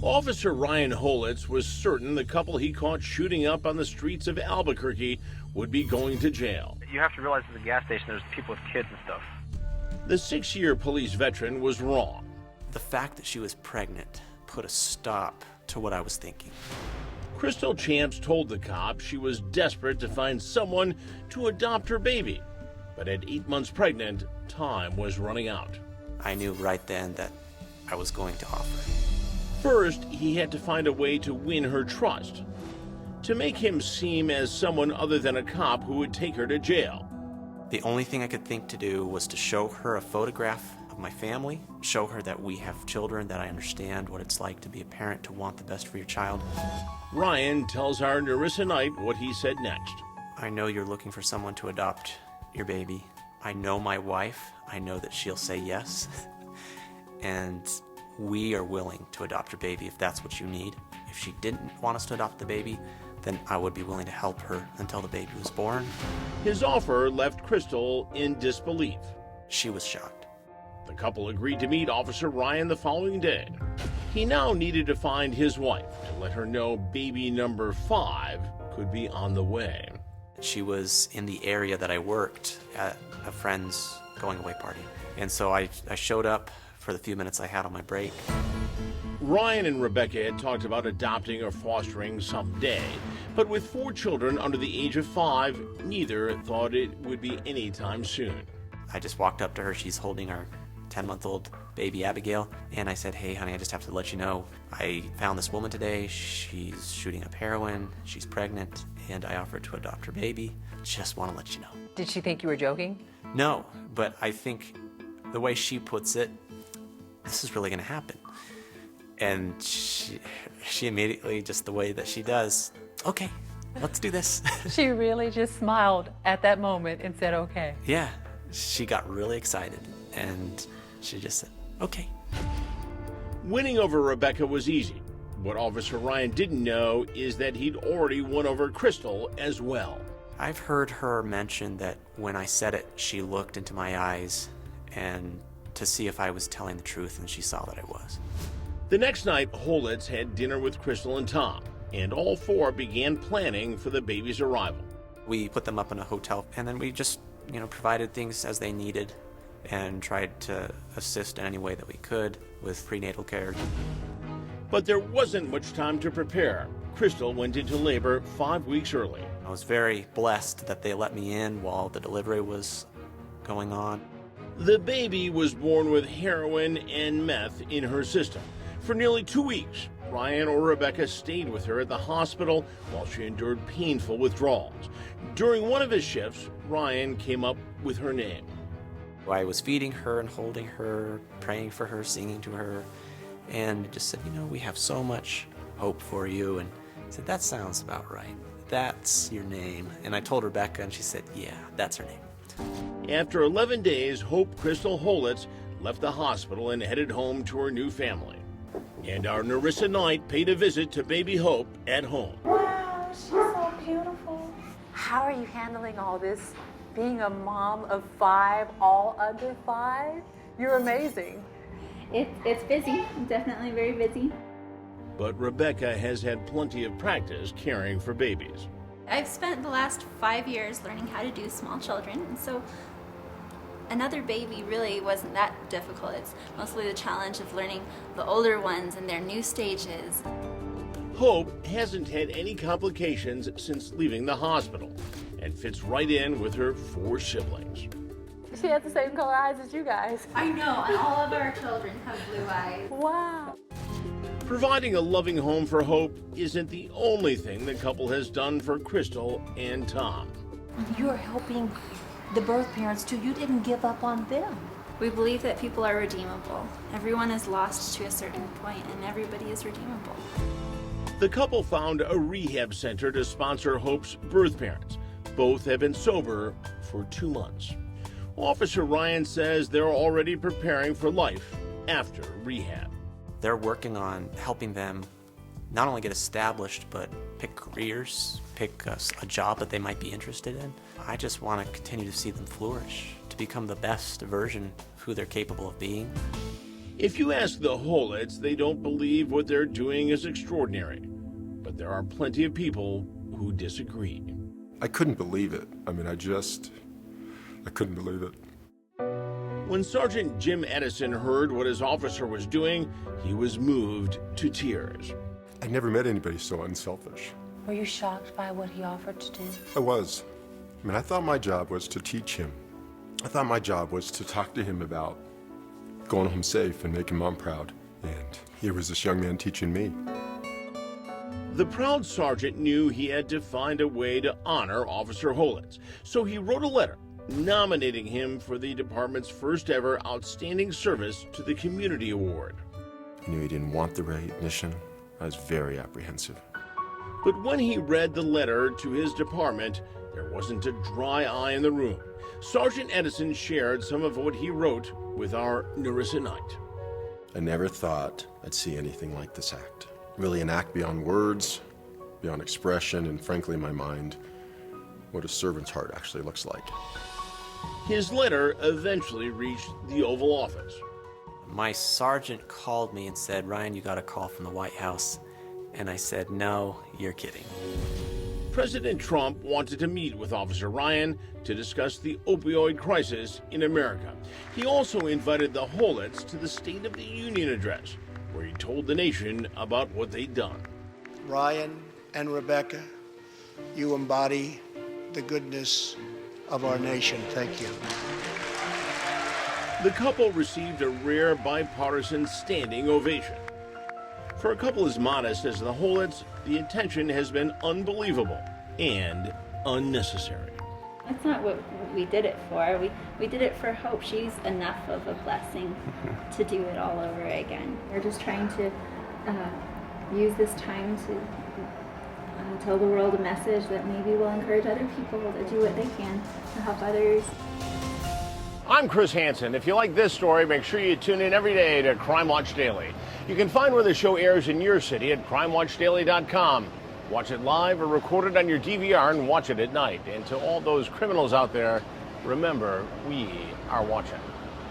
Officer Ryan Holets was certain the couple he caught shooting up on the streets of Albuquerque would be going to jail. You have to realize at the gas station there's people with kids and stuff. The 6-year police veteran was wrong. The fact that she was pregnant put a stop to what I was thinking. Crystal Champs told the cop she was desperate to find someone to adopt her baby. But at 8 months pregnant, time was running out. I knew right then that I was going to offer. First, he had to find a way to win her trust, to make him seem as someone other than a cop who would take her to jail. The only thing I could think to do was to show her a photograph of my family, show her that we have children, that I understand what it's like to be a parent, to want the best for your child. Ryan tells our Narissa Knight what he said next. I know you're looking for someone to adopt your baby. I know my wife. I know that she'll say yes. And we are willing to adopt your baby if that's what you need. If she didn't want us to adopt the baby, then I would be willing to help her until the baby was born. His offer left Crystal in disbelief. She was shocked. The couple agreed to meet Officer Ryan the following day. He now needed to find his wife to let her know baby number 5 could be on the way. She was in the area that I worked at a friend's going away party. And so I showed up for the few minutes I had on my break. Ryan and Rebecca had talked about adopting or fostering someday, but with 4 children under the age of 5, neither thought it would be anytime soon. I just walked up to her. She's holding our 10-month-old baby Abigail, and I said, "Hey honey, I just have to let you know, I found this woman today. She's shooting up heroin, she's pregnant, and I offered to adopt her baby. Just want to let you know." Did she think you were joking? No, but I think the way she puts it, this is really going to happen. And she immediately, just the way that she does, "Okay, let's do this." She really just smiled at that moment and said, okay. Yeah, she got really excited, and she just said, "Okay." Winning over Rebecca was easy. What Officer Ryan didn't know is that he'd already won over Crystal as well. I've heard her mention that when I said it, she looked into my eyes and to see if I was telling the truth, and she saw that I was. The next night, Holets had dinner with Crystal and Tom, and all 4 began planning for the baby's arrival. We put them up in a hotel, and then we just, provided things as they needed and tried to assist in any way that we could with prenatal care. But there wasn't much time to prepare. Crystal went into labor 5 weeks early. I was very blessed that they let me in while the delivery was going on. The baby was born with heroin and meth in her system. For nearly 2 weeks, Ryan or Rebecca stayed with her at the hospital while she endured painful withdrawals. During one of his shifts, Ryan came up with her name. I was feeding her and holding her, praying for her, singing to her, and just said, "We have so much hope for you." And I said, "That sounds about right. That's your name." And I told Rebecca, and she said, "Yeah, that's her name." After 11 days, Hope Crystal Holets left the hospital and headed home to her new family. And our Narissa Knight paid a visit to baby Hope at home. Wow, she's so beautiful. How are you handling all this? Being a mom of 5, all under 5? You're amazing. It's busy, definitely very busy. But Rebecca has had plenty of practice caring for babies. I've spent the last 5 years learning how to do small children, and so another baby really wasn't that difficult. It's mostly the challenge of learning the older ones and their new stages. Hope hasn't had any complications since leaving the hospital and fits right in with her 4 siblings. She has the same color eyes as you guys. I know, and all of our children have blue eyes. Wow. Providing a loving home for Hope isn't the only thing the couple has done for Crystal and Tom. You're helping the birth parents too. You didn't give up on them. We believe that people are redeemable. Everyone is lost to a certain point, and everybody is redeemable. The couple found a rehab center to sponsor Hope's birth parents. Both have been sober for 2 months. Officer Ryan says they're already preparing for life after rehab. They're working on helping them not only get established, but pick careers, pick a job that they might be interested in. I just want to continue to see them flourish, to become the best version of who they're capable of being. If you ask the Holets, they don't believe what they're doing is extraordinary. But there are plenty of people who disagree. I couldn't believe it. I mean, I couldn't believe it. When Sergeant Jim Edison heard what his officer was doing, he was moved to tears. I never met anybody so unselfish. Were you shocked by what he offered to do? I was. I mean, I thought my job was to teach him. I thought my job was to talk to him about going home safe and making Mom proud. And here was this young man teaching me. The proud sergeant knew he had to find a way to honor Officer Holets, so he wrote a letter nominating him for the department's first ever Outstanding Service to the Community Award. I knew he didn't want the recognition. I was very apprehensive. But when he read the letter to his department, there wasn't a dry eye in the room. Sergeant Edison shared some of what he wrote with our Narissa Knight. I never thought I'd see anything like this act. Really an act beyond words, beyond expression, and frankly in my mind, what a servant's heart actually looks like. His letter eventually reached the Oval Office. My sergeant called me and said, "Ryan, you got a call from the White House." And I said, "No, you're kidding." President Trump wanted to meet with Officer Ryan to discuss the opioid crisis in America. He also invited the Holets to the State of the Union address, where he told the nation about what they'd done. Ryan and Rebecca, you embody the goodness of our nation. Thank you. The couple received a rare bipartisan standing ovation. For a couple as modest as the Holets, the attention has been unbelievable and unnecessary. That's not what we did it for. We did it for Hope. She's enough of a blessing to do it all over again. We're just trying to use this time to tell the world a message that maybe will encourage other people to do what they can to help others. I'm Chris Hansen. If you like this story, make sure you tune in every day to Crime Watch Daily. You can find where the show airs in your city at crimewatchdaily.com. Watch it live or record it on your DVR and watch it at night. And to all those criminals out there, remember, we are watching.